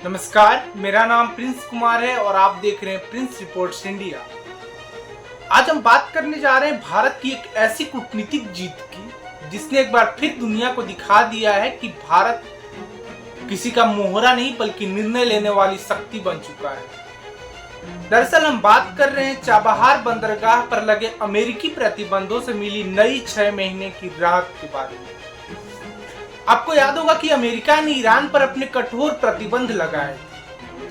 नमस्कार, मेरा नाम प्रिंस कुमार है और आप देख रहे हैं प्रिंस रिपोर्ट्स इंडिया। आज हम बात करने जा रहे हैं भारत की एक ऐसी कूटनीतिक जीत की जिसने एक बार फिर दुनिया को दिखा दिया है कि भारत किसी का मोहरा नहीं बल्कि निर्णय लेने वाली शक्ति बन चुका है। दरअसल हम बात कर रहे हैं चाबहार बंदरगाह पर लगे अमेरिकी प्रतिबंधों से मिली नई 6 महीने की राहत के बारे में। आपको याद होगा कि अमेरिका ने ईरान पर अपने कठोर प्रतिबंध लगाए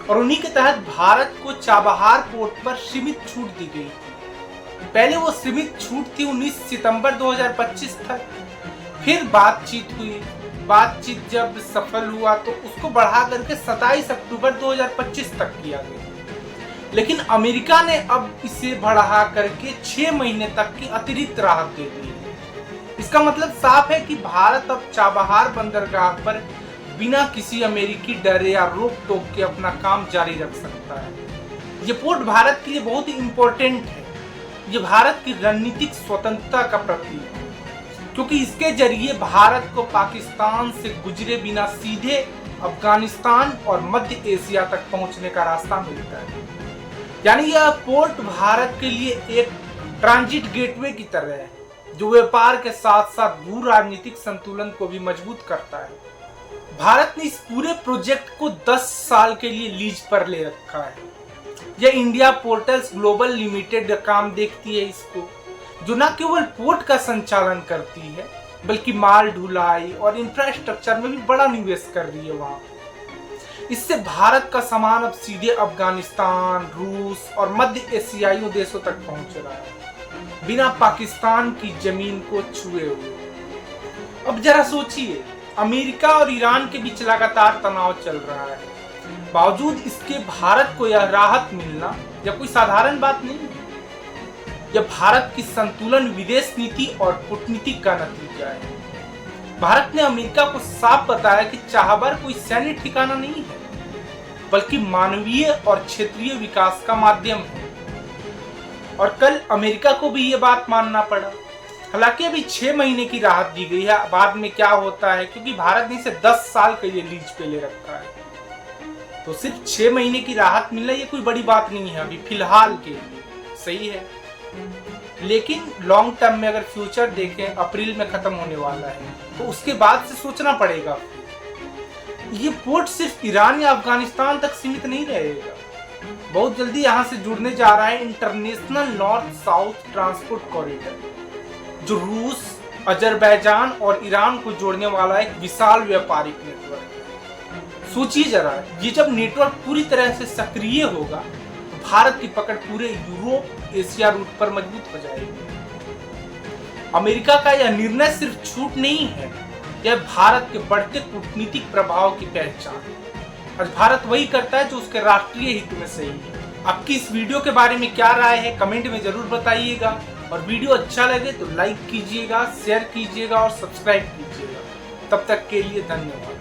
और उन्हीं के तहत भारत को चाबहार पोर्ट पर सीमित छूट दी गई थी। पहले वो सीमित छूट थी 19 सितंबर 2025 तक। फिर बातचीत हुई, बातचीत जब सफल हुआ तो उसको बढ़ा करके 27 अक्टूबर 2025 तक किया गया। लेकिन अमेरिका ने अब इसे बढ़ा करके 6 महीने तक की अतिरिक्त राहत दे दी है। इसका मतलब साफ है कि भारत अब चाबहार बंदरगाह पर बिना किसी अमेरिकी डर या रोक टोक के अपना काम जारी रख सकता है। ये पोर्ट भारत के लिए बहुत ही इंपॉर्टेंट है। ये भारत की रणनीतिक स्वतंत्रता का प्रतीक है, क्योंकि इसके जरिए भारत को पाकिस्तान से गुजरे बिना सीधे अफगानिस्तान और मध्य एशिया तक पहुंचने का रास्ता मिलता है। यानी यह पोर्ट भारत के लिए एक ट्रांजिट गेटवे की तरह है, जो व्यापार के साथ साथ भू राजनीतिक संतुलन को भी मजबूत करता है। भारत ने इस पूरे प्रोजेक्ट को 10 साल के लिए लीज पर ले रखा है। यह इंडिया पोर्टल्स ग्लोबल लिमिटेड काम देखती है इसको, जो न केवल पोर्ट का संचालन करती है बल्कि माल ढुलाई और इंफ्रास्ट्रक्चर में भी बड़ा निवेश कर रही है वहां। इससे भारत का सामान अब सीधे अफगानिस्तान, रूस और मध्य एशियाई देशों तक पहुंच रहा है, बिना पाकिस्तान की जमीन को छुए हुए। अब जरा सोचिए, अमेरिका और ईरान के बीच लगातार तनाव चल रहा है। बावजूद इसके भारत को यह राहत मिलना यह कोई साधारण बात नहीं है। यह भारत की संतुलन विदेश नीति और कूटनीति का नतीजा है। भारत ने अमेरिका को साफ बताया कि चाबहार कोई सैन्य ठिकाना नहीं है, बल्कि मानवीय और क्षेत्रीय विकास का माध्यम है। और कल अमेरिका को भी ये बात मानना पड़ा। हालांकि अभी 6 महीने की राहत दी गई है, बाद में क्या होता है, क्योंकि भारत ने इसे 10 साल के लिए लीज पे ले रखा है। तो सिर्फ 6 महीने की राहत मिलना ये कोई बड़ी बात नहीं है अभी फिलहाल के लिए, सही है। लेकिन लॉन्ग टर्म में अगर फ्यूचर देखें, अप्रैल में खत्म होने वाला है, तो उसके बाद से सोचना पड़ेगा। ये पोर्ट सिर्फ ईरान या अफगानिस्तान तक सीमित नहीं रहेगा। बहुत जल्दी यहाँ से जुड़ने जा रहा है international north south transport corridor, जो रूस, अजरबैजान और ईरान को जोड़ने वाला एक विशाल व्यापारिक नेटवर्क है। सोचिए जरा, ये जब नेटवर्क पूरी तरह से सक्रिय होगा तो भारत की पकड़ पूरे यूरोप एशिया रूट पर मजबूत हो जाएगी। अमेरिका का यह निर्णय सिर्फ छूट नहीं है, यह भारत के बढ़ते कूटनीतिक प्रभाव की पहचान है। आज भारत वही करता है जो उसके राष्ट्रीय हित में सही है। आपकी इस वीडियो के बारे में क्या राय है, कमेंट में जरूर बताइएगा। और वीडियो अच्छा लगे तो लाइक कीजिएगा, शेयर कीजिएगा और सब्सक्राइब कीजिएगा। तब तक के लिए धन्यवाद।